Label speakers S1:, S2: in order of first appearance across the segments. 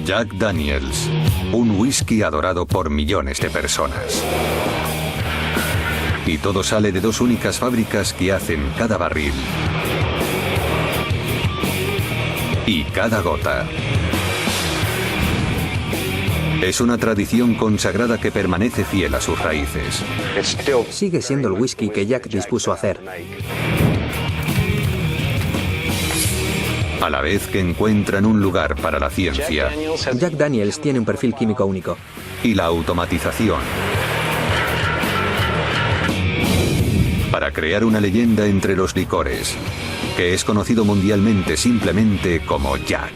S1: Jack Daniels, un whisky adorado por millones de personas. Y todo sale de dos únicas fábricas que hacen cada barril y cada gota. Es una tradición consagrada que permanece fiel a sus raíces.
S2: Sigue siendo el whisky que Jack dispuso a hacer.
S1: A la vez que encuentran un lugar para la ciencia
S2: Jack Daniels tiene un perfil químico único.
S1: y la automatización, para crear una leyenda entre los licores, que es conocido mundialmente simplemente como Jack.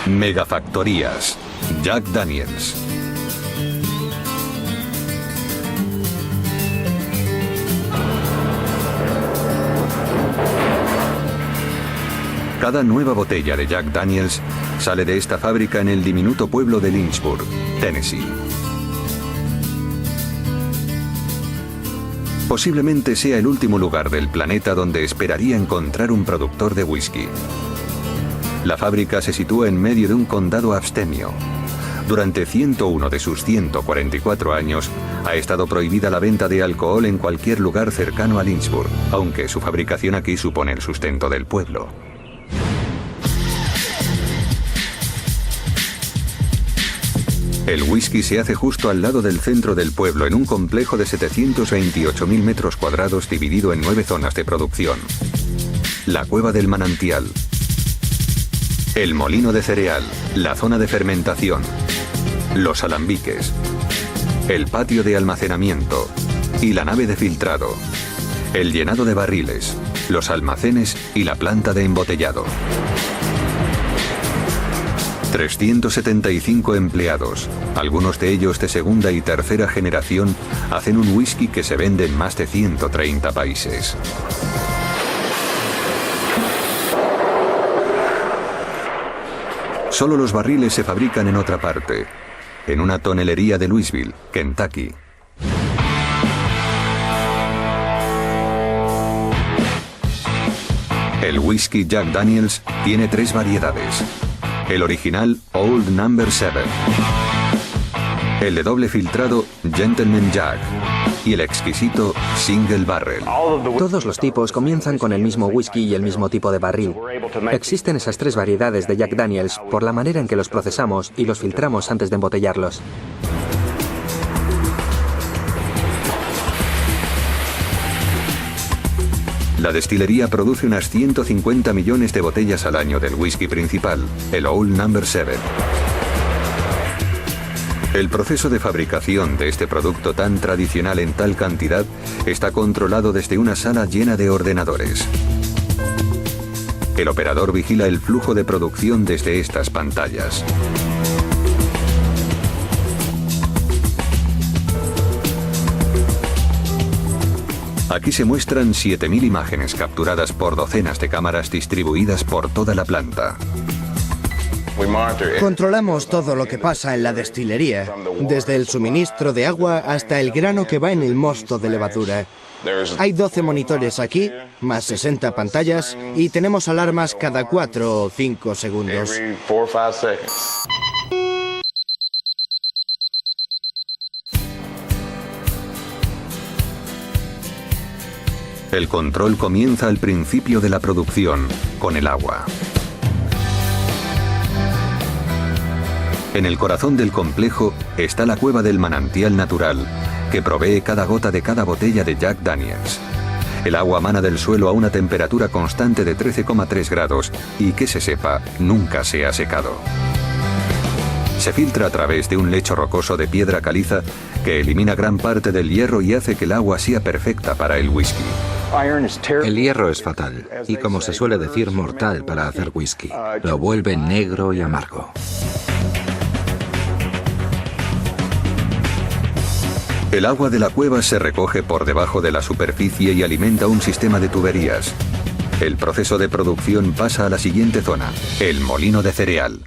S1: Megafactorías. Jack Daniels. Cada nueva botella de Jack Daniels sale de esta fábrica en el diminuto pueblo de Lynchburg, Tennessee. Posiblemente sea el último lugar del planeta donde esperaría encontrar un productor de whisky. La fábrica se sitúa en medio de un condado abstemio. Durante 101 de sus 144 años ha estado prohibida la venta de alcohol en cualquier lugar cercano a Lynchburg, aunque su fabricación aquí supone el sustento del pueblo. El whisky se hace justo al lado del centro del pueblo en un complejo de 728.000 metros cuadrados dividido en 9 zonas de producción. La cueva del manantial, el molino de cereal, la zona de fermentación, los alambiques, el patio de almacenamiento y la nave de filtrado, el llenado de barriles, los almacenes y la planta de embotellado. 375 empleados, algunos de ellos de segunda y tercera generación, hacen un whisky que se vende en más de 130 países. Solo los barriles se fabrican en otra parte, en una tonelería de Louisville, Kentucky. El whisky Jack Daniels tiene 3 variedades. El original Old No. 7, el de doble filtrado Gentleman Jack y el exquisito Single Barrel.
S2: Todos los tipos comienzan con el mismo whisky y el mismo tipo de barril. Existen esas 3 variedades de Jack Daniels por la manera en que los procesamos y los filtramos antes de embotellarlos.
S1: La destilería produce unas 150 millones de botellas al año del whisky principal, el Old No. 7. El proceso de fabricación de este producto tan tradicional en tal cantidad está controlado desde una sala llena de ordenadores. El operador vigila el flujo de producción desde estas pantallas. Aquí se muestran 7.000 imágenes capturadas por docenas de cámaras distribuidas por toda la planta.
S3: Controlamos todo lo que pasa en la destilería, desde el suministro de agua hasta el grano que va en el mosto de levadura. Hay 12 monitores aquí, más 60 pantallas, y tenemos alarmas cada 4 o 5 segundos.
S1: El control comienza al principio de la producción, con el agua. En el corazón del complejo está la cueva del manantial natural, que provee cada gota de cada botella de Jack Daniels. El agua mana del suelo a una temperatura constante de 13,3 grados y, que se sepa, nunca se ha secado. Se filtra a través de un lecho rocoso de piedra caliza que elimina gran parte del hierro y hace que el agua sea perfecta para el whisky.
S4: El hierro es fatal y, como se suele decir, mortal para hacer whisky. Lo vuelve negro y amargo.
S1: El agua de la cueva se recoge por debajo de la superficie y alimenta un sistema de tuberías. El proceso de producción pasa a la siguiente zona, el molino de cereal.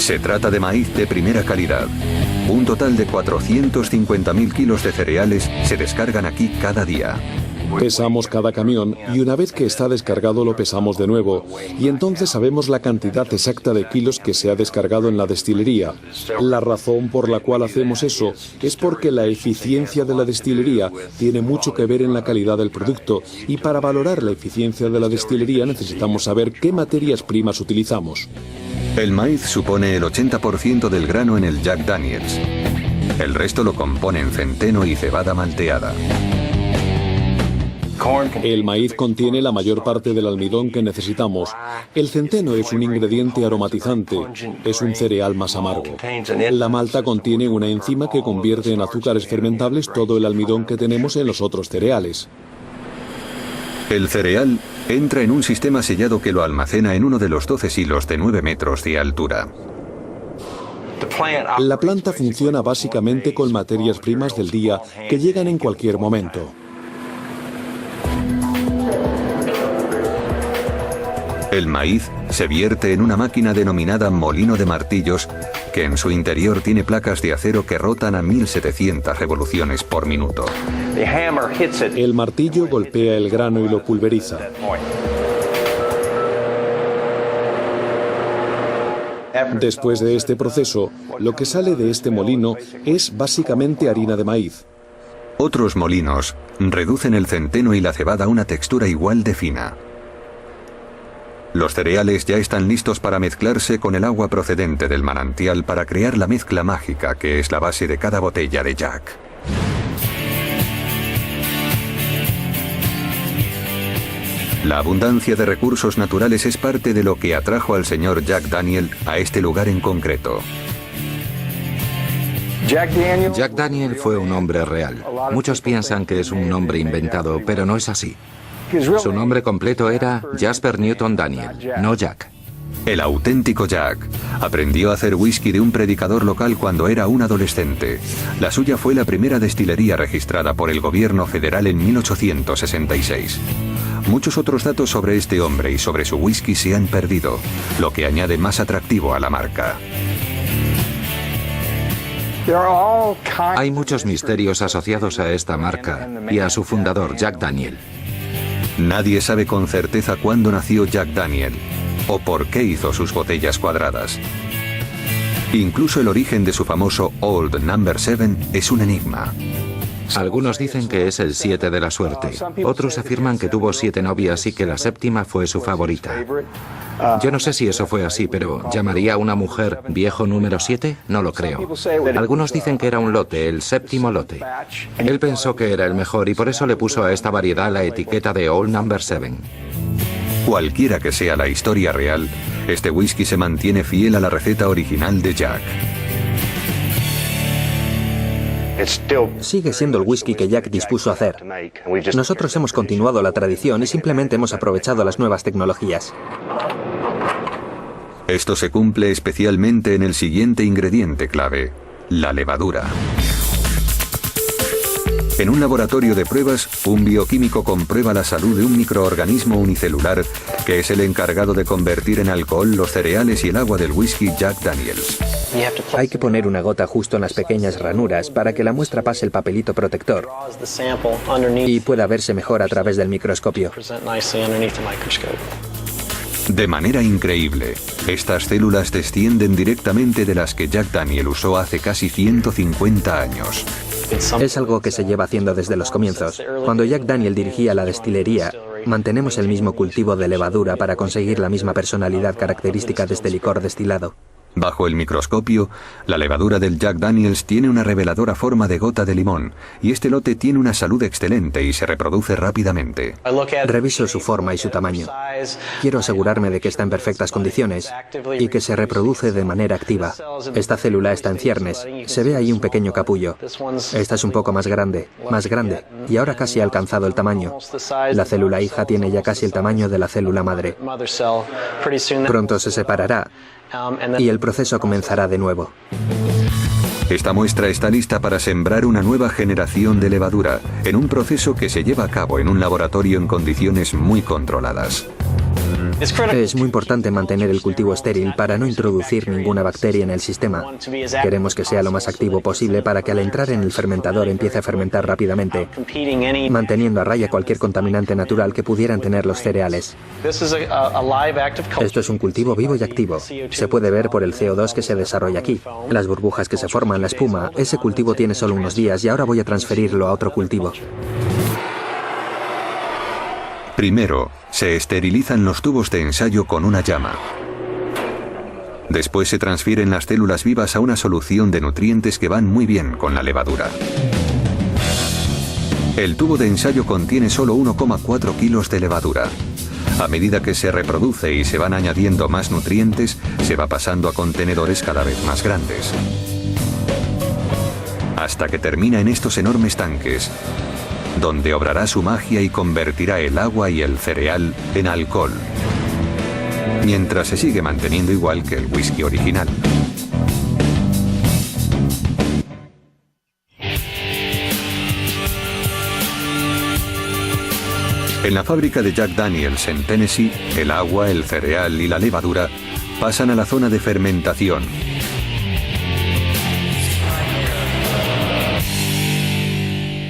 S1: Se trata de maíz de primera calidad. Un total de 450.000 kilos de cereales se descargan aquí cada día.
S5: Pesamos cada camión y una vez que está descargado lo pesamos de nuevo y entonces sabemos la cantidad exacta de kilos que se ha descargado en la destilería. La razón por la cual hacemos eso es porque la eficiencia de la destilería tiene mucho que ver en la calidad del producto y para valorar la eficiencia de la destilería necesitamos saber qué materias primas utilizamos.
S1: El maíz supone el 80% del grano en el Jack Daniel's. El resto lo componen centeno y cebada malteada.
S5: El maíz contiene la mayor parte del almidón que necesitamos. El centeno es un ingrediente aromatizante, es un cereal más amargo. La malta contiene una enzima que convierte en azúcares fermentables todo el almidón que tenemos en los otros cereales.
S1: El cereal entra en un sistema sellado que lo almacena en uno de los 12 silos de 9 metros de altura.
S5: La planta funciona básicamente con materias primas del día que llegan en cualquier momento.
S1: El maíz se vierte en una máquina denominada molino de martillos, que en su interior tiene placas de acero que rotan a 1700 revoluciones por minuto.
S5: El martillo golpea el grano y lo pulveriza. Después de este proceso, lo que sale de este molino es básicamente harina de maíz.
S1: Otros molinos reducen el centeno y la cebada a una textura igual de fina. Los cereales ya están listos para mezclarse con el agua procedente del manantial para crear la mezcla mágica que es la base de cada botella de Jack. La abundancia de recursos naturales es parte de lo que atrajo al señor Jack Daniel a este lugar en concreto.
S4: Jack Daniel fue un hombre real. Muchos piensan que es un nombre inventado, pero no es así. Su nombre completo era Jasper Newton Daniel, no Jack.
S1: El auténtico Jack aprendió a hacer whisky de un predicador local cuando era un adolescente. La suya fue la primera destilería registrada por el gobierno federal en 1866. Muchos otros datos sobre este hombre y sobre su whisky se han perdido, lo que añade más atractivo a la marca.
S4: Hay muchos misterios asociados a esta marca y a su fundador, Jack Daniel.
S1: Nadie sabe con certeza cuándo nació Jack Daniel o por qué hizo sus botellas cuadradas. Incluso el origen de su famoso Old No. 7 es un enigma.
S4: Algunos dicen que es el 7 de la suerte. Otros afirman que tuvo 7 novias y que la séptima fue su favorita. Yo no sé si eso fue así, pero ¿llamaría a una mujer viejo número 7? No lo creo. Algunos dicen que era un lote, el séptimo lote. Él pensó que era el mejor y por eso le puso a esta variedad la etiqueta de Old No. 7.
S1: Cualquiera que sea la historia real, este whisky se mantiene fiel a la receta original de Jack.
S2: Sigue siendo el whisky que Jack dispuso hacer. Nosotros hemos continuado la tradición y simplemente hemos aprovechado las nuevas tecnologías.
S1: Esto se cumple especialmente en el siguiente ingrediente clave, la levadura. En un laboratorio de pruebas, un bioquímico comprueba la salud de un microorganismo unicelular que es el encargado de convertir en alcohol los cereales y el agua del whisky Jack Daniel's.
S2: Hay que poner una gota justo en las pequeñas ranuras para que la muestra pase el papelito protector y pueda verse mejor a través del microscopio.
S1: De manera increíble, estas células descienden directamente de las que Jack Daniel usó hace casi 150 años.
S2: Es algo que se lleva haciendo desde los comienzos. Cuando Jack Daniel dirigía la destilería, mantenemos el mismo cultivo de levadura para conseguir la misma personalidad característica de este licor destilado.
S1: Bajo el microscopio, la levadura del Jack Daniel's tiene una reveladora forma de gota de limón, y este lote tiene una salud excelente y se reproduce rápidamente.
S2: Reviso su forma y su tamaño. Quiero asegurarme de que está en perfectas condiciones y que se reproduce de manera activa. Esta célula está en ciernes. Se ve ahí un pequeño capullo. Esta es un poco más grande, y ahora casi ha alcanzado el tamaño. La célula hija tiene ya casi el tamaño de la célula madre. Pronto se separará y el proceso comenzará de nuevo.
S1: Esta muestra está lista para sembrar una nueva generación de levadura, en un proceso que se lleva a cabo en un laboratorio en condiciones muy controladas.
S2: Es muy importante mantener el cultivo estéril para no introducir ninguna bacteria en el sistema. Queremos que sea lo más activo posible para que al entrar en el fermentador empiece a fermentar rápidamente, manteniendo a raya cualquier contaminante natural que pudieran tener los cereales. Esto es un cultivo vivo y activo. Se puede ver por el CO2 que se desarrolla aquí. Las burbujas que se forman, la espuma. Ese cultivo tiene solo unos días y ahora voy a transferirlo a otro cultivo.
S1: Primero, se esterilizan los tubos de ensayo con una llama. Después se transfieren las células vivas a una solución de nutrientes que van muy bien con la levadura. El tubo de ensayo contiene solo 1,4 kilos de levadura. A medida que se reproduce y se van añadiendo más nutrientes, se va pasando a contenedores cada vez más grandes. Hasta que termina en estos enormes tanques, donde obrará su magia y convertirá el agua y el cereal en alcohol, mientras se sigue manteniendo igual que el whisky original. En la fábrica de Jack Daniels en Tennessee, el agua, el cereal y la levadura pasan a la zona de fermentación.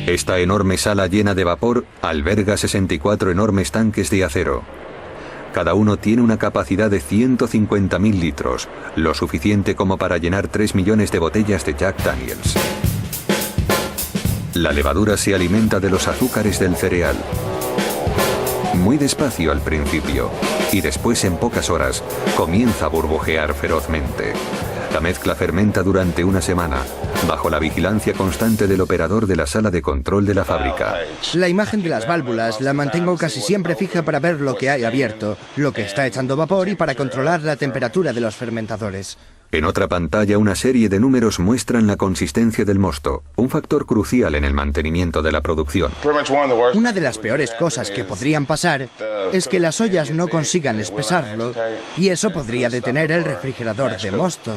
S1: Esta enorme sala llena de vapor alberga 64 enormes tanques de acero. Cada uno tiene una capacidad de 150.000 litros, lo suficiente como para llenar 3 millones de botellas de Jack Daniels. La levadura se alimenta de los azúcares del cereal. Muy despacio al principio, y después en pocas horas comienza a burbujear ferozmente. La mezcla fermenta durante una semana, bajo la vigilancia constante del operador de la sala de control de la fábrica.
S3: La imagen de las válvulas la mantengo casi siempre fija para ver lo que hay abierto, lo que está echando vapor y para controlar la temperatura de los fermentadores.
S1: En otra pantalla, una serie de números muestran la consistencia del mosto, un factor crucial en el mantenimiento de la producción.
S3: Una de las peores cosas que podrían pasar es que las ollas no consigan espesarlo y eso podría detener el refrigerador de mosto.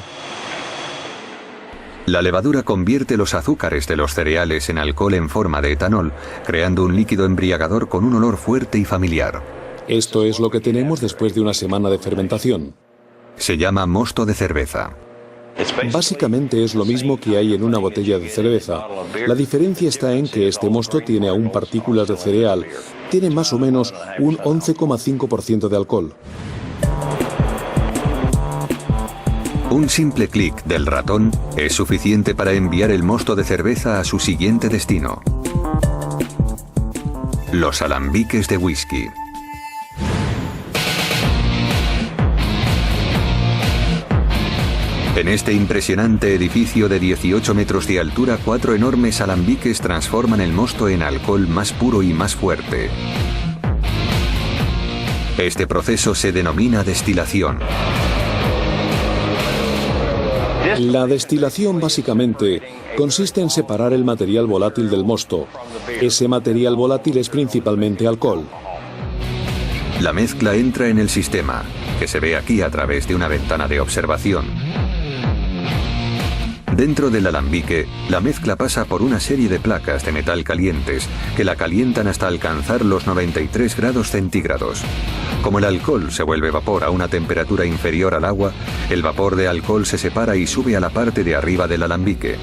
S1: La levadura convierte los azúcares de los cereales en alcohol en forma de etanol, creando un líquido embriagador con un olor fuerte y familiar.
S5: Esto es lo que tenemos después de una semana de fermentación.
S1: Se llama mosto de cerveza.
S5: Básicamente es lo mismo que hay en una botella de cerveza. La diferencia está en que este mosto tiene aún partículas de cereal. Tiene más o menos un 11,5% de alcohol.
S1: Un simple clic del ratón es suficiente para enviar el mosto de cerveza a su siguiente destino: los alambiques de whisky. En este impresionante edificio de 18 metros de altura, 4 enormes alambiques transforman el mosto en alcohol más puro y más fuerte. Este proceso se denomina destilación.
S5: La destilación básicamente consiste en separar el material volátil del mosto. Ese material volátil es principalmente alcohol.
S1: La mezcla entra en el sistema, que se ve aquí a través de una ventana de observación. Dentro del alambique, la mezcla pasa por una serie de placas de metal calientes que la calientan hasta alcanzar los 93 grados centígrados. Como el alcohol se vuelve vapor a una temperatura inferior al agua, el vapor de alcohol se separa y sube a la parte de arriba del alambique.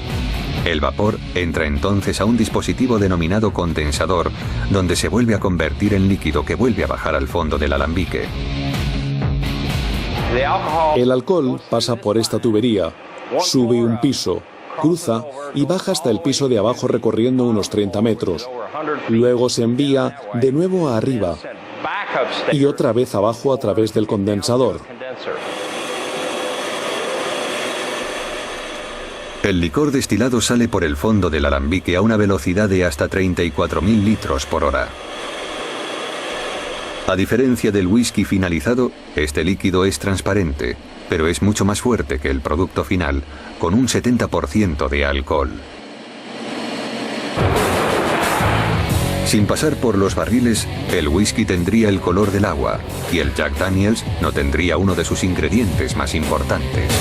S1: El vapor entra entonces a un dispositivo denominado condensador, donde se vuelve a convertir en líquido que vuelve a bajar al fondo del alambique.
S5: El alcohol pasa por esta tubería, sube un piso, cruza y baja hasta el piso de abajo recorriendo unos 30 metros. Luego se envía de nuevo a arriba y otra vez abajo a través del condensador.
S1: El licor destilado sale por el fondo del alambique a una velocidad de hasta 34.000 litros por hora. A diferencia del whisky finalizado, este líquido es transparente, pero es mucho más fuerte que el producto final, con un 70% de alcohol. Sin pasar por los barriles, el whisky tendría el color del agua y el Jack Daniels no tendría uno de sus ingredientes más importantes.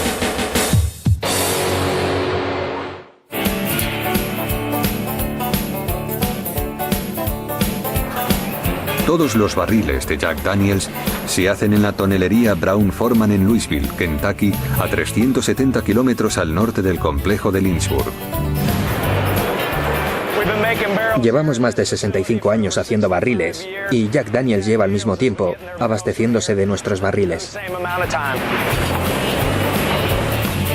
S1: Todos los barriles de Jack Daniels se hacen en la tonelería Brown Forman en Louisville, Kentucky, a 370 kilómetros al norte del complejo de Lynchburg.
S2: Llevamos más de 65 años haciendo barriles y Jack Daniels lleva al mismo tiempo abasteciéndose de nuestros barriles.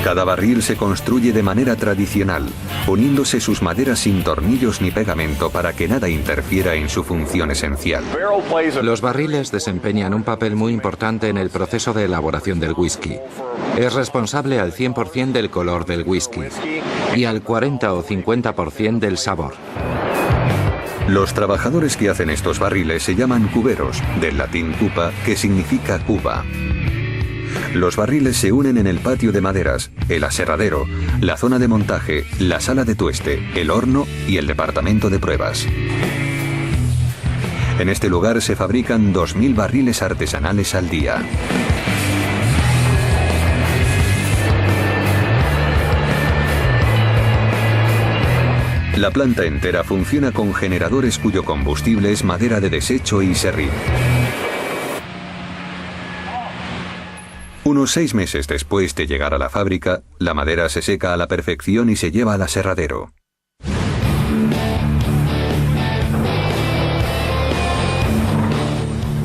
S1: Cada barril se construye de manera tradicional, uniéndose sus maderas sin tornillos ni pegamento para que nada interfiera en su función esencial.
S4: Los barriles desempeñan un papel muy importante en el proceso de elaboración del whisky. Es responsable al 100% del color del whisky y al 40 o 50% del sabor.
S1: Los trabajadores que hacen estos barriles se llaman cuberos, del latín cupa, que significa cuba. Los barriles se unen en el patio de maderas, el aserradero, la zona de montaje, la sala de tueste, el horno y el departamento de pruebas. En este lugar se fabrican 2000 barriles artesanales al día. La planta entera funciona con generadores cuyo combustible es madera de desecho y serrín. Unos 6 meses después de llegar a la fábrica, la madera se seca a la perfección y se lleva al aserradero.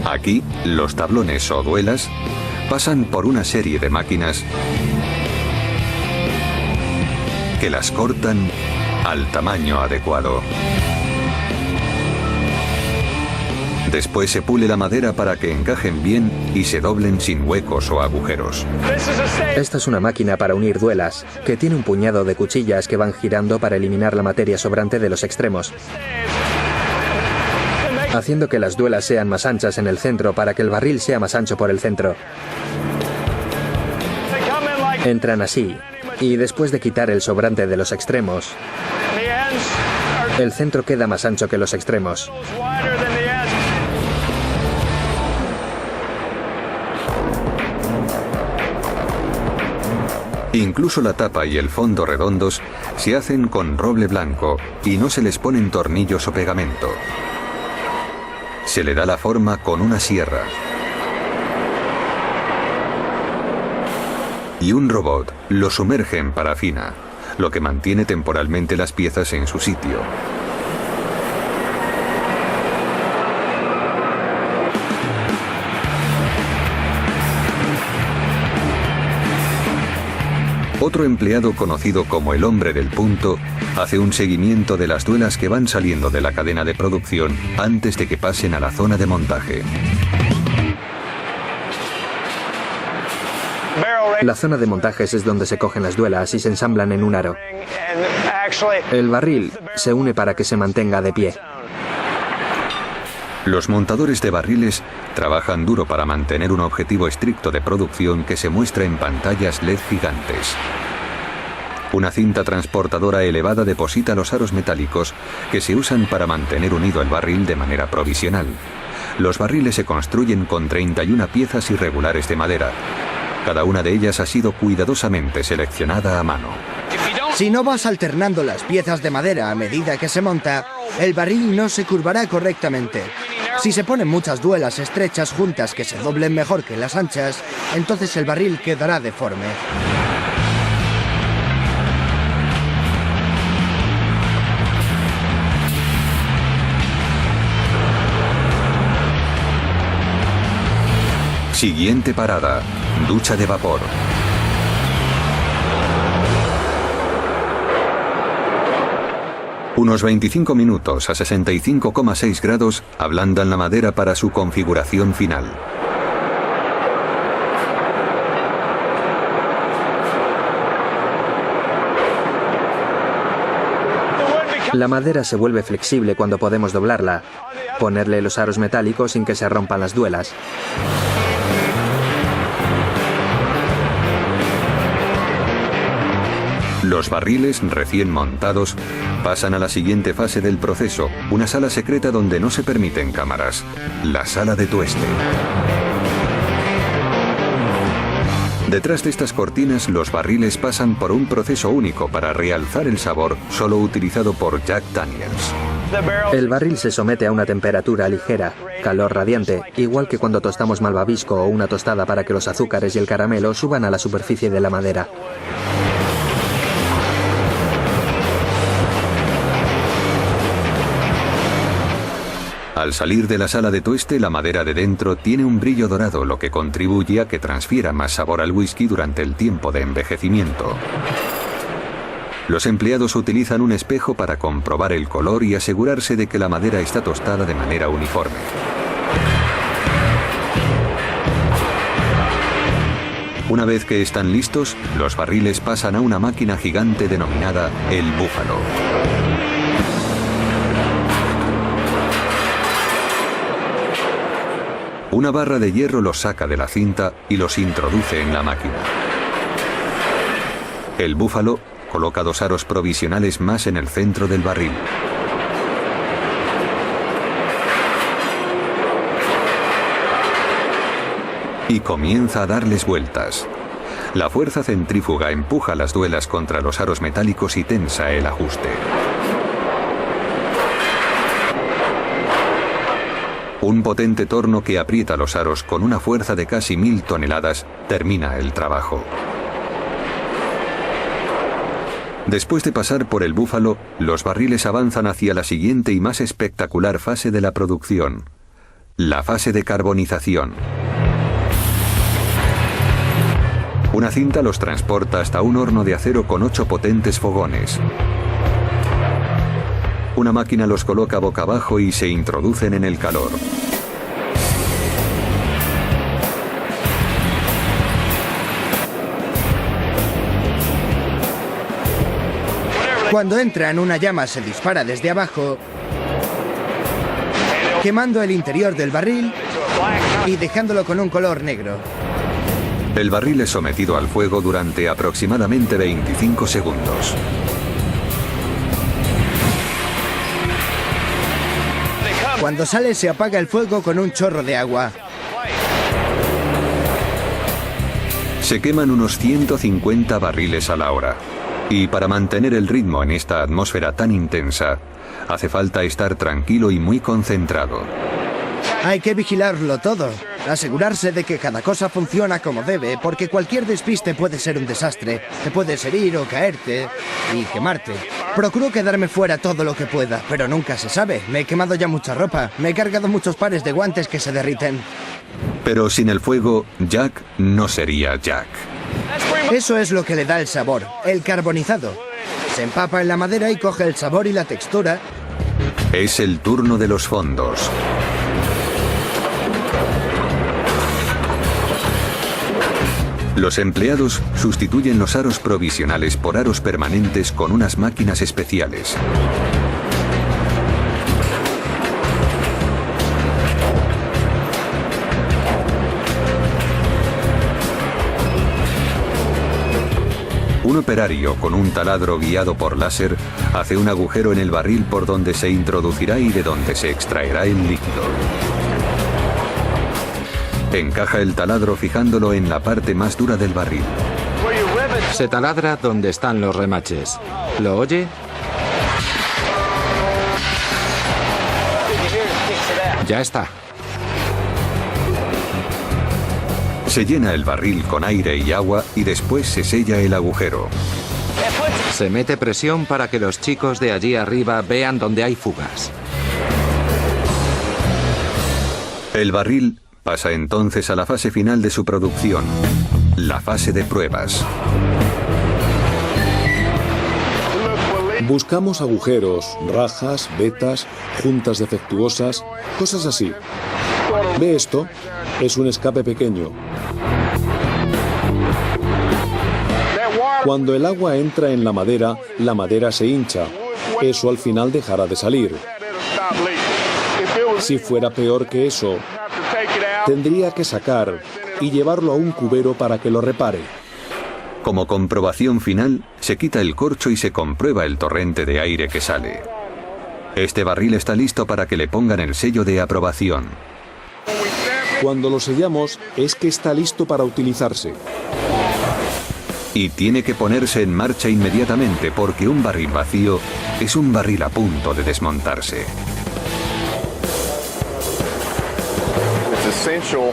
S1: Aquí, los tablones o duelas pasan por una serie de máquinas que las cortan al tamaño adecuado. Después se pule la madera para que encajen bien y se doblen sin huecos o agujeros.
S2: Esta es una máquina para unir duelas, que tiene un puñado de cuchillas que van girando para eliminar la materia sobrante de los extremos, haciendo que las duelas sean más anchas en el centro para que el barril sea más ancho por el centro. Entran así, y después de quitar el sobrante de los extremos, el centro queda más ancho que los extremos.
S1: Incluso la tapa y el fondo redondos se hacen con roble blanco y no se les ponen tornillos o pegamento. Se le da la forma con una sierra. Y un robot lo sumerge en parafina, lo que mantiene temporalmente las piezas en su sitio. Otro empleado conocido como el hombre del punto hace un seguimiento de las duelas que van saliendo de la cadena de producción antes de que pasen a la zona de montaje.
S2: La zona de montajes es donde se cogen las duelas y se ensamblan en un aro. El barril se une para que se mantenga de pie.
S1: Los montadores de barriles trabajan duro para mantener un objetivo estricto de producción que se muestra en pantallas LED gigantes. Una cinta transportadora elevada deposita los aros metálicos que se usan para mantener unido el barril de manera provisional. Los barriles se construyen con 31 piezas irregulares de madera. Cada una de ellas ha sido cuidadosamente seleccionada a mano.
S3: Si no vas alternando las piezas de madera a medida que se monta, el barril no se curvará correctamente. Si se ponen muchas duelas estrechas juntas que se doblen mejor que las anchas, entonces el barril quedará deforme.
S1: Siguiente parada, ducha de vapor. Unos 25 minutos a 65,6 grados ablandan la madera para su configuración final.
S2: La madera se vuelve flexible cuando podemos doblarla, ponerle los aros metálicos sin que se rompan las duelas.
S1: Los barriles recién montados pasan a la siguiente fase del proceso, una sala secreta donde no se permiten cámaras, la sala de tueste. Detrás de estas cortinas, los barriles pasan por un proceso único para realzar el sabor solo utilizado por Jack Daniels.
S2: El barril se somete a una temperatura ligera, calor radiante, igual que cuando tostamos malvavisco o una tostada para que los azúcares y el caramelo suban a la superficie de la madera.
S1: Al salir de la sala de tueste, la madera de dentro tiene un brillo dorado, lo que contribuye a que transfiera más sabor al whisky durante el tiempo de envejecimiento. Los empleados utilizan un espejo para comprobar el color y asegurarse de que la madera está tostada de manera uniforme. Una vez que están listos, los barriles pasan a una máquina gigante denominada el búfalo. Una barra de hierro los saca de la cinta y los introduce en la máquina. El búfalo coloca 2 aros provisionales más en el centro del barril. Y comienza a darles vueltas. La fuerza centrífuga empuja las duelas contra los aros metálicos y tensa el ajuste. Un potente torno que aprieta los aros con una fuerza de casi 1000 toneladas termina el trabajo. Después de pasar por el búfalo, los barriles avanzan hacia la siguiente y más espectacular fase de la producción, la fase de carbonización. Una cinta los transporta hasta un horno de acero con 8 potentes fogones. Una máquina los coloca boca abajo y se introducen en el calor.
S3: Cuando entran, una llama se dispara desde abajo, quemando el interior del barril y dejándolo con un color negro.
S1: El barril es sometido al fuego durante aproximadamente 25 segundos.
S3: Cuando sale, se apaga el fuego con un chorro de agua.
S1: Se queman unos 150 barriles a la hora. Y para mantener el ritmo en esta atmósfera tan intensa, hace falta estar tranquilo y muy concentrado.
S3: Hay que vigilarlo todo, asegurarse de que cada cosa funciona como debe, porque cualquier despiste puede ser un desastre. Te puedes herir o caerte y quemarte. Procuro quedarme fuera todo lo que pueda, pero nunca se sabe. Me he quemado ya mucha ropa, me he cargado muchos pares de guantes que se derriten.
S1: Pero sin el fuego, Jack no sería Jack.
S3: Eso es lo que le da el sabor, el carbonizado. Se empapa en la madera y coge el sabor y la textura.
S1: Es el turno de los fondos. Los empleados sustituyen los aros provisionales por aros permanentes con unas máquinas especiales. Un operario con un taladro guiado por láser hace un agujero en el barril por donde se introducirá y de donde se extraerá el líquido. Encaja el taladro fijándolo en la parte más dura del barril.
S4: Se taladra donde están los remaches. ¿Lo oye? Ya está.
S1: Se llena el barril con aire y agua y después se sella el agujero.
S4: Se mete presión para que los chicos de allí arriba vean dónde hay fugas.
S1: El barril pasa entonces a la fase final de su producción, la fase de pruebas.
S5: Buscamos agujeros, rajas, vetas, juntas defectuosas, cosas así. ¿Ve esto? Es un escape pequeño. Cuando el agua entra en la madera se hincha. Eso al final dejará de salir. Si fuera peor que eso, tendría que sacar y llevarlo a un cubero para que lo repare.
S1: Como comprobación final, se quita el corcho y se comprueba el torrente de aire que sale. Este barril está listo para que le pongan el sello de aprobación.
S5: Cuando lo sellamos, es que está listo para utilizarse.
S1: Y tiene que ponerse en marcha inmediatamente porque un barril vacío es un barril a punto de desmontarse.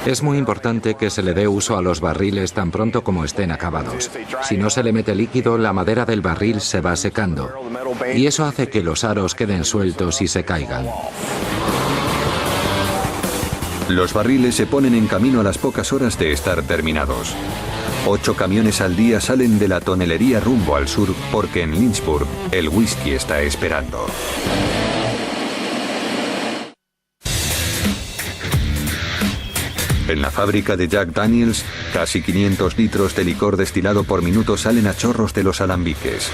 S4: Es muy importante que se le dé uso a los barriles tan pronto como estén acabados. Si no se le mete líquido, la madera del barril se va secando. Y eso hace que los aros queden sueltos y se caigan.
S1: Los barriles se ponen en camino a las pocas horas de estar terminados. 8 camiones al día salen de la tonelería rumbo al sur porque en Lynchburg el whisky está esperando. En la fábrica de Jack Daniels, casi 500 litros de licor destilado por minuto salen a chorros de los alambiques.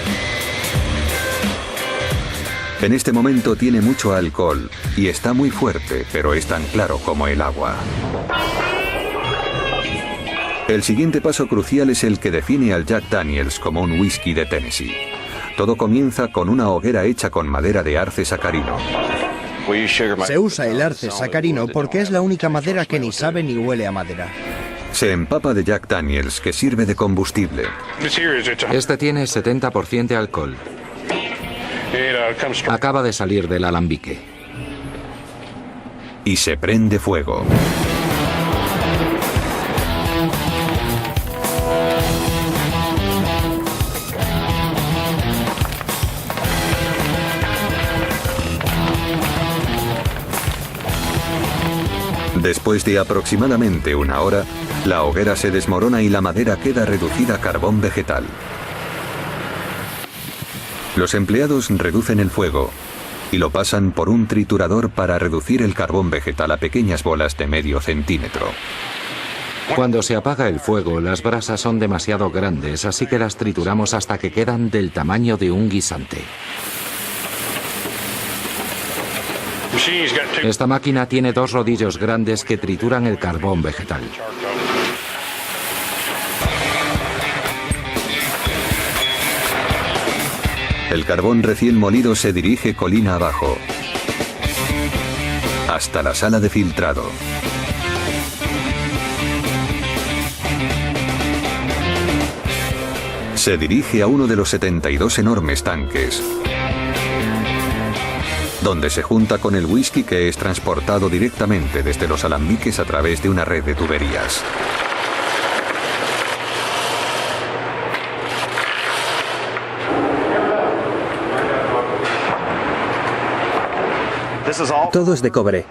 S1: En este momento tiene mucho alcohol y está muy fuerte, pero es tan claro como el agua. El siguiente paso crucial es el que define al Jack Daniels como un whisky de Tennessee. Todo comienza con una hoguera hecha con madera de arce sacarino.
S3: Se usa el arce sacarino porque es la única madera que ni sabe ni huele a madera.
S1: Se empapa de Jack Daniels, que sirve de combustible.
S4: Este tiene 70% de alcohol. Acaba de salir del alambique.
S1: Y se prende fuego. Después de aproximadamente una hora, la hoguera se desmorona y la madera queda reducida a carbón vegetal. Los empleados reducen el fuego y lo pasan por un triturador para reducir el carbón vegetal a pequeñas bolas de medio centímetro.
S4: Cuando se apaga el fuego, las brasas son demasiado grandes, así que las trituramos hasta que quedan del tamaño de un guisante. Esta máquina tiene 2 rodillos grandes que trituran el carbón vegetal.
S1: El carbón recién molido se dirige colina abajo, hasta la sala de filtrado. Se dirige a uno de los 72 enormes tanques, donde se junta con el whisky que es transportado directamente desde los alambiques a través de una red de tuberías.
S2: Todo es de cobre.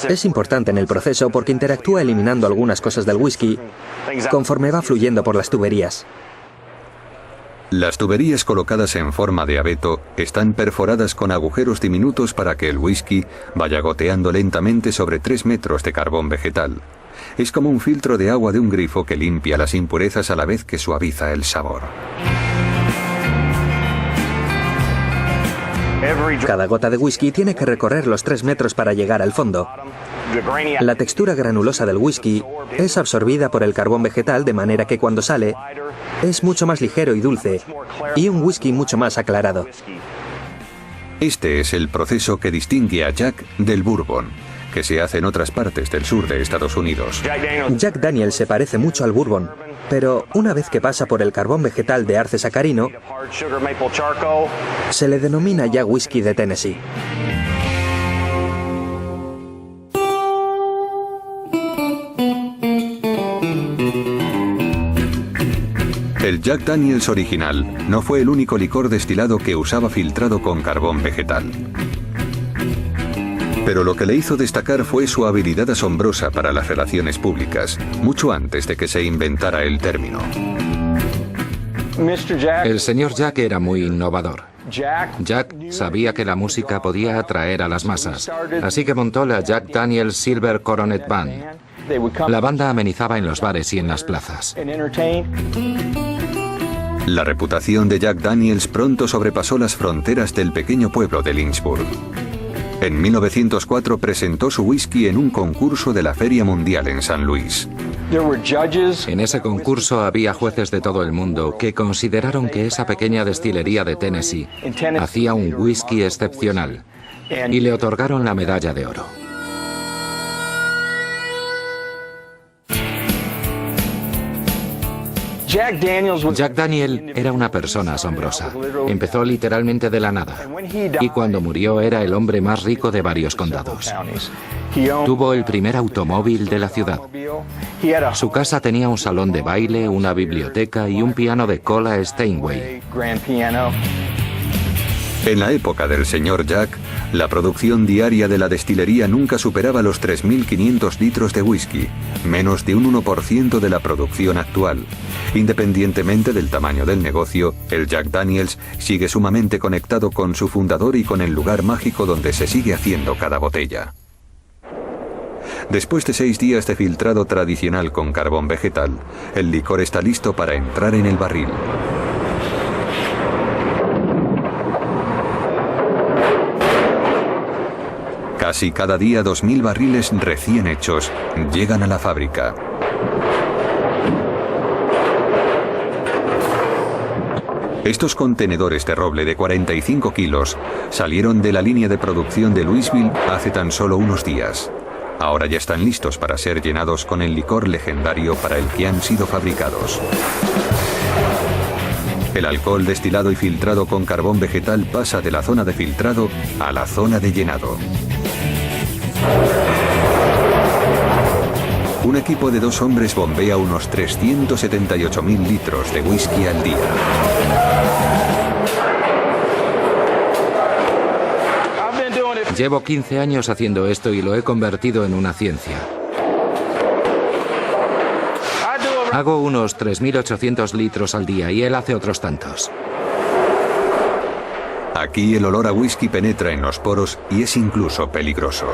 S2: Es importante en el proceso porque interactúa eliminando algunas cosas del whisky conforme va fluyendo por las tuberías.
S1: Las tuberías colocadas en forma de abeto están perforadas con agujeros diminutos para que el whisky vaya goteando lentamente sobre 3 metros de carbón vegetal. Es como un filtro de agua de un grifo que limpia las impurezas a la vez que suaviza el sabor.
S2: Cada gota de whisky tiene que recorrer los 3 metros para llegar al fondo. La textura granulosa del whisky es absorbida por el carbón vegetal de manera que cuando sale es mucho más ligero y dulce, y un whisky mucho más aclarado.
S1: Este es el proceso que distingue a Jack del bourbon, que se hace en otras partes del sur de Estados Unidos.
S2: Jack Daniels se parece mucho al bourbon, pero una vez que pasa por el carbón vegetal de arce sacarino, se le denomina ya whisky de Tennessee.
S1: El Jack Daniels original no fue el único licor destilado que usaba filtrado con carbón vegetal. Pero lo que le hizo destacar fue su habilidad asombrosa para las relaciones públicas, mucho antes de que se inventara el término.
S4: El señor Jack era muy innovador. Jack sabía que la música podía atraer a las masas, así que montó la Jack Daniels Silver Coronet Band. La banda amenizaba en los bares y en las plazas.
S1: La reputación de Jack Daniels pronto sobrepasó las fronteras del pequeño pueblo de Lynchburg. En 1904 presentó su whisky en un concurso de la Feria Mundial en San Luis.
S4: En ese concurso había jueces de todo el mundo que consideraron que esa pequeña destilería de Tennessee hacía un whisky excepcional y le otorgaron la medalla de oro. Jack Daniel era una persona asombrosa. Empezó literalmente de la nada. Y cuando murió era el hombre más rico de varios condados. Tuvo el primer automóvil de la ciudad. Su casa tenía un salón de baile, una biblioteca y un piano de cola Steinway.
S1: En la época del señor Jack, la producción diaria de la destilería nunca superaba los 3.500 litros de whisky, menos de un 1% de la producción actual. Independientemente del tamaño del negocio, el Jack Daniels sigue sumamente conectado con su fundador y con el lugar mágico donde se sigue haciendo cada botella. Después de 6 días de filtrado tradicional con carbón vegetal, el licor está listo para entrar en el barril. Casi cada día 2.000 barriles recién hechos llegan a la fábrica. Estos contenedores de roble de 45 kilos salieron de la línea de producción de Louisville hace tan solo unos días. Ahora ya están listos para ser llenados con el licor legendario para el que han sido fabricados. El alcohol destilado y filtrado con carbón vegetal pasa de la zona de filtrado a la zona de llenado. Un equipo de 2 hombres bombea unos 378.000 litros de whisky al día.
S4: Llevo 15 años haciendo esto y lo he convertido en una ciencia. Hago unos 3.800 litros al día y él hace otros tantos.
S1: Aquí el olor a whisky penetra en los poros y es incluso peligroso.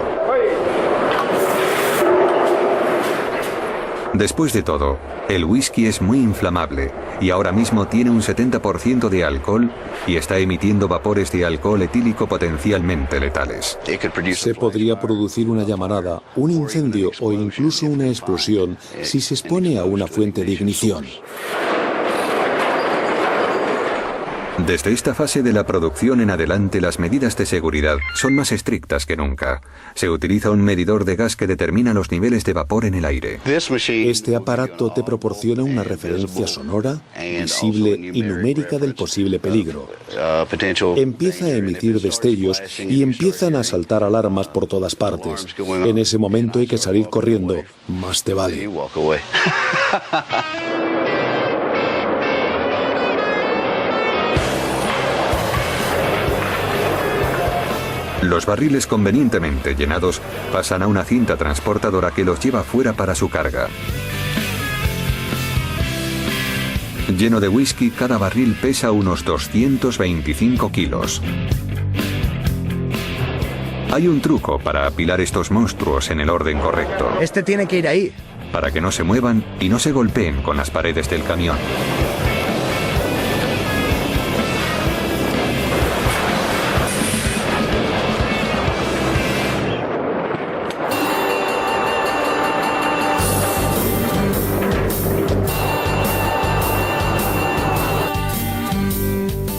S1: Después de todo, el whisky es muy inflamable y ahora mismo tiene un 70% de alcohol y está emitiendo vapores de alcohol etílico potencialmente letales.
S5: Se podría producir una llamarada, un incendio o incluso una explosión si se expone a una fuente de ignición.
S1: Desde esta fase de la producción en adelante, las medidas de seguridad son más estrictas que nunca. Se utiliza un medidor de gas que determina los niveles de vapor en el aire.
S5: Este aparato te proporciona una referencia sonora, visible y numérica del posible peligro. Empieza a emitir destellos y empiezan a saltar alarmas por todas partes. En ese momento hay que salir corriendo. Más te vale.
S1: Los barriles convenientemente llenados pasan a una cinta transportadora que los lleva fuera para su carga. Lleno de whisky, cada barril pesa unos 225 kilos. Hay un truco para apilar estos monstruos en el orden correcto.
S3: Este tiene que ir ahí.
S1: Para que no se muevan y no se golpeen con las paredes del camión.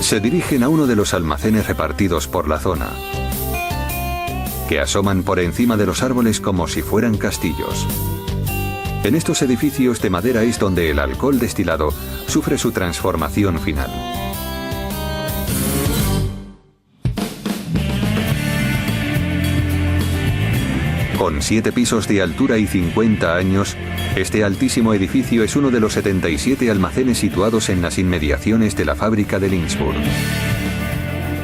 S1: Se dirigen a uno de los almacenes repartidos por la zona, que asoman por encima de los árboles como si fueran castillos. En estos edificios de madera es donde el alcohol destilado sufre su transformación final. Con 7 pisos de altura y 50 años, este altísimo edificio es uno de los 77 almacenes situados en las inmediaciones de la fábrica de Lynchburg.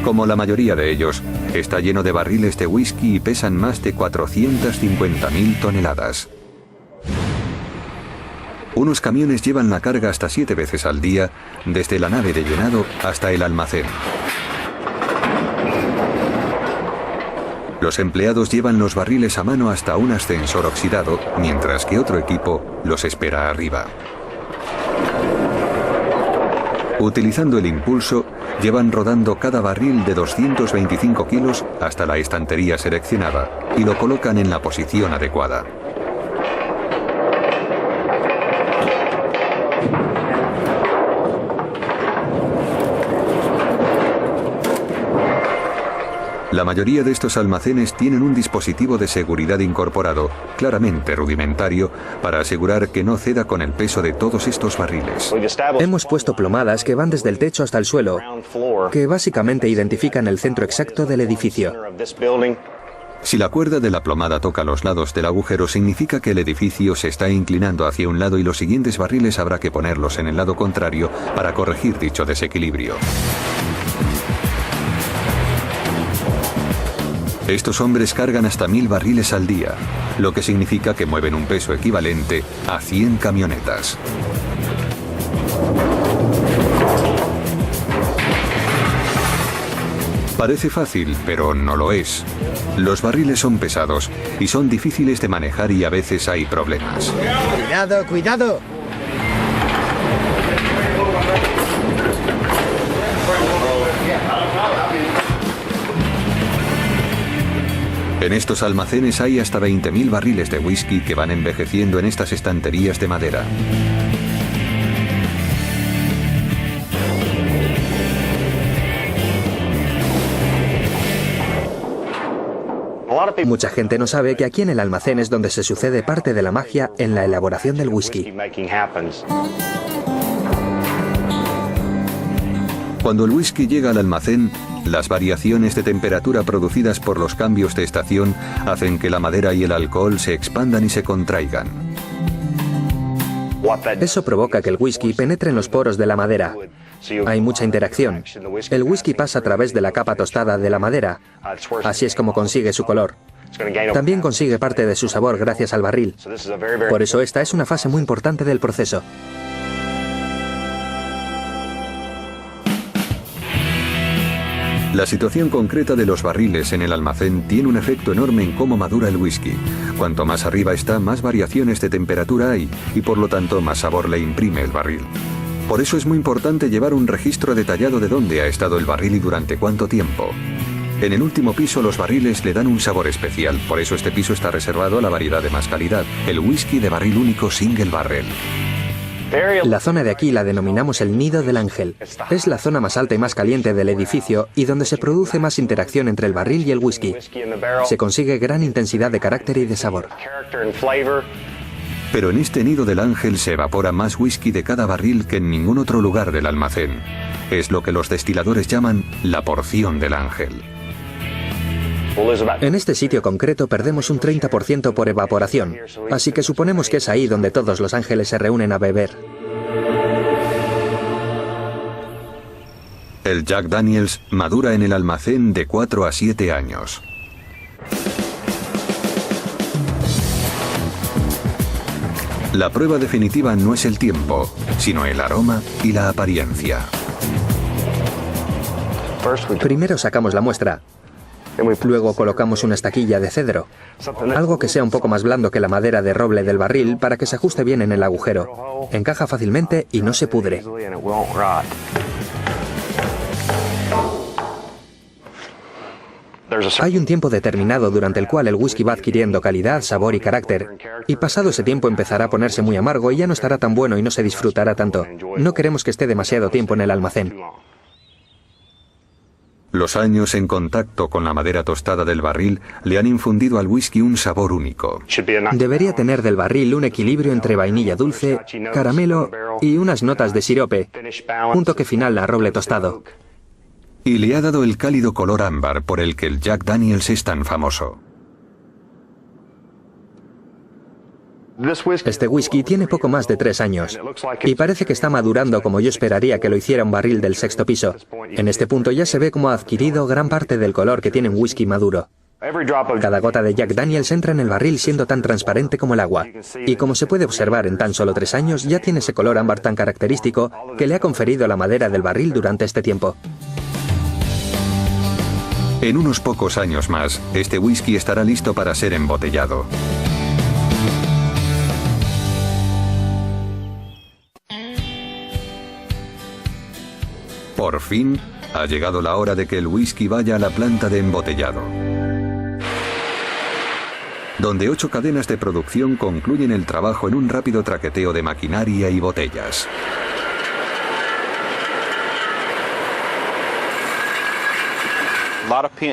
S1: Como la mayoría de ellos, está lleno de barriles de whisky y pesan más de 450.000 toneladas. Unos camiones llevan la carga hasta 7 veces al día, desde la nave de llenado hasta el almacén. Los empleados llevan los barriles a mano hasta un ascensor oxidado, mientras que otro equipo los espera arriba. Utilizando el impulso, llevan rodando cada barril de 225 kilos hasta la estantería seleccionada y lo colocan en la posición adecuada. La mayoría de estos almacenes tienen un dispositivo de seguridad incorporado, claramente rudimentario, para asegurar que no ceda con el peso de todos estos barriles.
S2: Hemos puesto plomadas que van desde el techo hasta el suelo, que básicamente identifican el centro exacto del edificio.
S1: Si la cuerda de la plomada toca los lados del agujero, significa que el edificio se está inclinando hacia un lado y los siguientes barriles habrá que ponerlos en el lado contrario para corregir dicho desequilibrio. Estos hombres cargan hasta 1000 barriles al día, lo que significa que mueven un peso equivalente a 100 camionetas. Parece fácil, pero no lo es. Los barriles son pesados y son difíciles de manejar y a veces hay problemas.
S3: ¡Cuidado, cuidado!
S1: En estos almacenes hay hasta 20.000 barriles de whisky que van envejeciendo en estas estanterías de madera.
S2: Mucha gente no sabe que aquí en el almacén es donde se sucede parte de la magia en la elaboración del whisky.
S1: Cuando el whisky llega al almacén, las variaciones de temperatura producidas por los cambios de estación hacen que la madera y el alcohol se expandan y se contraigan.
S2: Eso provoca que el whisky penetre en los poros de la madera. Hay mucha interacción. El whisky pasa a través de la capa tostada de la madera. Así es como consigue su color. También consigue parte de su sabor gracias al barril. Por eso esta es una fase muy importante del proceso.
S1: La situación concreta de los barriles en el almacén tiene un efecto enorme en cómo madura el whisky. Cuanto más arriba está, más variaciones de temperatura hay y por lo tanto más sabor le imprime el barril. Por eso es muy importante llevar un registro detallado de dónde ha estado el barril y durante cuánto tiempo. En el último piso los barriles le dan un sabor especial, por eso este piso está reservado a la variedad de más calidad, el whisky de barril único Single Barrel.
S2: La zona de aquí la denominamos el Nido del Ángel. Es la zona más alta y más caliente del edificio y donde se produce más interacción entre el barril y el whisky. Se consigue gran intensidad de carácter y de sabor.
S1: Pero en este Nido del Ángel se evapora más whisky de cada barril que en ningún otro lugar del almacén. Es lo que los destiladores llaman la porción del ángel.
S2: En este sitio concreto perdemos un 30% por evaporación, así que suponemos que es ahí donde todos los ángeles se reúnen a beber.
S1: El Jack Daniels madura en el almacén de 4 a 7 años. La prueba definitiva no es el tiempo, sino el aroma y la apariencia.
S2: Primero sacamos la muestra. Luego colocamos una estaquilla de cedro, algo que sea un poco más blando que la madera de roble del barril para que se ajuste bien en el agujero. Encaja fácilmente y no se pudre. Hay un tiempo determinado durante el cual el whisky va adquiriendo calidad, sabor y carácter, y pasado ese tiempo empezará a ponerse muy amargo y ya no estará tan bueno y no se disfrutará tanto. No queremos que esté demasiado tiempo en el almacén.
S1: Los años en contacto con la madera tostada del barril le han infundido al whisky un sabor único.
S2: Debería tener del barril un equilibrio entre vainilla dulce, caramelo y unas notas de sirope, un toque final a roble tostado.
S1: Y le ha dado el cálido color ámbar por el que el Jack Daniels es tan famoso.
S2: Este whisky tiene poco más de 3 años y parece que está madurando como yo esperaría que lo hiciera un barril del 6º piso. En este punto ya se ve cómo ha adquirido gran parte del color que tiene un whisky maduro. Cada gota de Jack Daniels entra en el barril siendo tan transparente como el agua. Y como se puede observar en tan solo 3 años, ya tiene ese color ámbar tan característico que le ha conferido la madera del barril durante este tiempo.
S1: En unos pocos años más, este whisky estará listo para ser embotellado. Por fin, ha llegado la hora de que el whisky vaya a la planta de embotellado, donde 8 cadenas de producción concluyen el trabajo en un rápido traqueteo de maquinaria y botellas.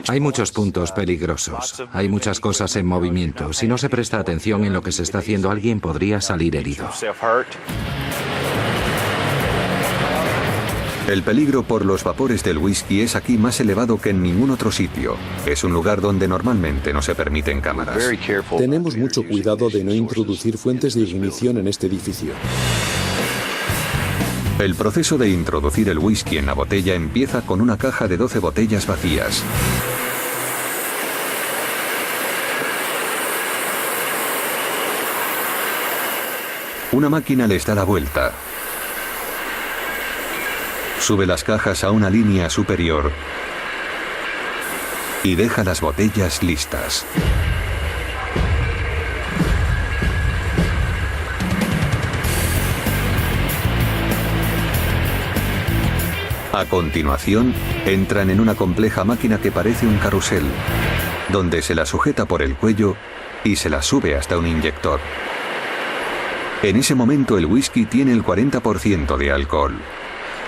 S4: Hay muchos puntos peligrosos, hay muchas cosas en movimiento. Si no se presta atención en lo que se está haciendo, alguien podría salir herido.
S1: El peligro por los vapores del whisky es aquí más elevado que en ningún otro sitio. Es un lugar donde normalmente no se permiten cámaras.
S5: Tenemos mucho cuidado de no introducir fuentes de ignición en este edificio.
S1: El proceso de introducir el whisky en la botella empieza con una caja de 12 botellas vacías. Una máquina les da la vuelta. Sube las cajas a una línea superior y deja las botellas listas. A continuación, entran en una compleja máquina que parece un carrusel, donde se la sujeta por el cuello y se la sube hasta un inyector. En ese momento el whisky tiene el 40% de alcohol.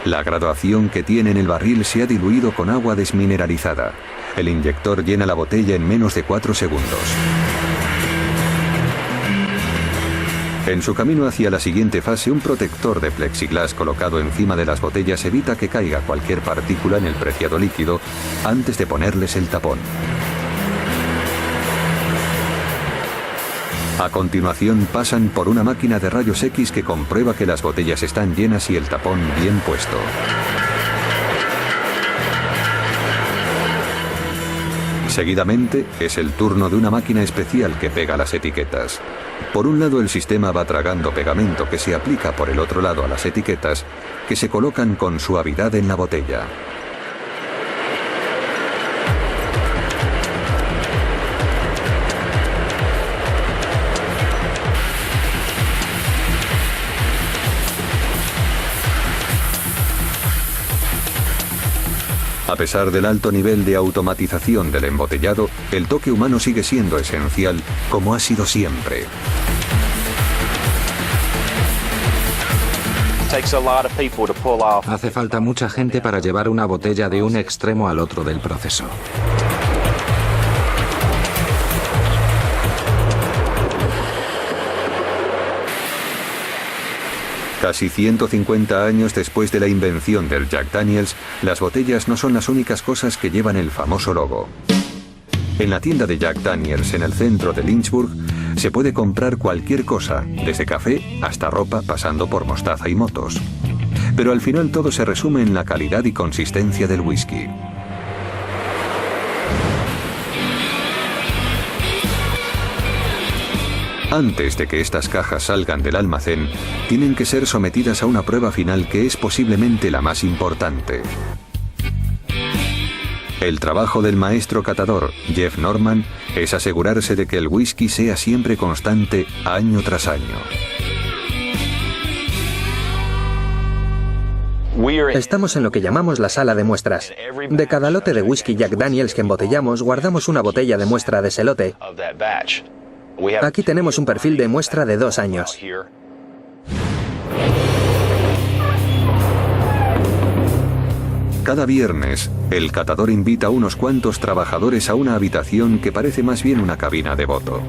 S1: La graduación que tiene en el barril se ha diluido con agua desmineralizada. El inyector llena la botella en menos de 4 segundos. En su camino hacia la siguiente fase, un protector de plexiglas colocado encima de las botellas evita que caiga cualquier partícula en el preciado líquido antes de ponerles el tapón. A continuación pasan por una máquina de rayos X que comprueba que las botellas están llenas y el tapón bien puesto. Seguidamente es el turno de una máquina especial que pega las etiquetas. Por un lado el sistema va tragando pegamento que se aplica por el otro lado a las etiquetas, que se colocan con suavidad en la botella. A pesar del alto nivel de automatización del embotellado, el toque humano sigue siendo esencial, como ha sido siempre.
S4: Hace falta mucha gente para llevar una botella de un extremo al otro del proceso.
S1: Casi 150 años después de la invención del Jack Daniels, las botellas no son las únicas cosas que llevan el famoso logo. En la tienda de Jack Daniels en el centro de Lynchburg se puede comprar cualquier cosa, desde café hasta ropa pasando por mostaza y motos. Pero al final todo se resume en la calidad y consistencia del whisky. Antes de que estas cajas salgan del almacén, tienen que ser sometidas a una prueba final que es posiblemente la más importante. El trabajo del maestro catador, Jeff Norman, es asegurarse de que el whisky sea siempre constante año tras año.
S2: Estamos en lo que llamamos la sala de muestras. De cada lote de whisky Jack Daniels que embotellamos, guardamos una botella de muestra de ese lote. Aquí tenemos un perfil de muestra de 2 años.
S1: Cada viernes, el catador invita a unos cuantos trabajadores a una habitación que parece más bien una cabina de voto.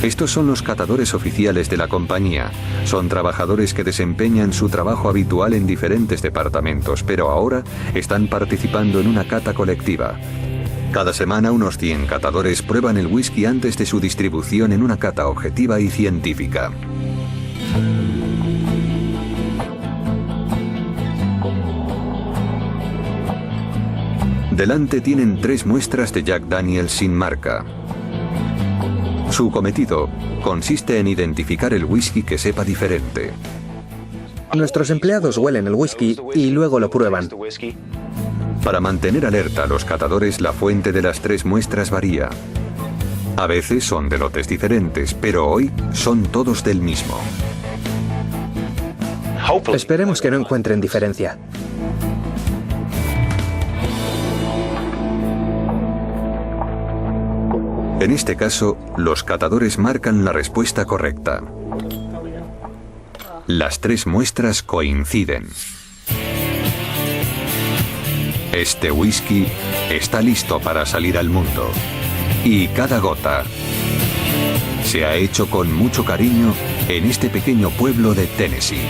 S1: Estos son los catadores oficiales de la compañía. Son trabajadores que desempeñan su trabajo habitual en diferentes departamentos, pero ahora están participando en una cata colectiva. Cada semana unos 100 catadores prueban el whisky antes de su distribución en una cata objetiva y científica. Delante tienen 3 muestras de Jack Daniels sin marca. Su cometido consiste en identificar el whisky que sepa diferente.
S2: Nuestros empleados huelen el whisky y luego lo prueban.
S1: Para mantener alerta a los catadores, la fuente de las 3 muestras varía. A veces son de lotes diferentes, pero hoy son todos del mismo.
S2: Esperemos que no encuentren diferencia.
S1: En este caso, los catadores marcan la respuesta correcta. Las 3 muestras coinciden. Este whisky está listo para salir al mundo. Y cada gota se ha hecho con mucho cariño en este pequeño pueblo de Tennessee.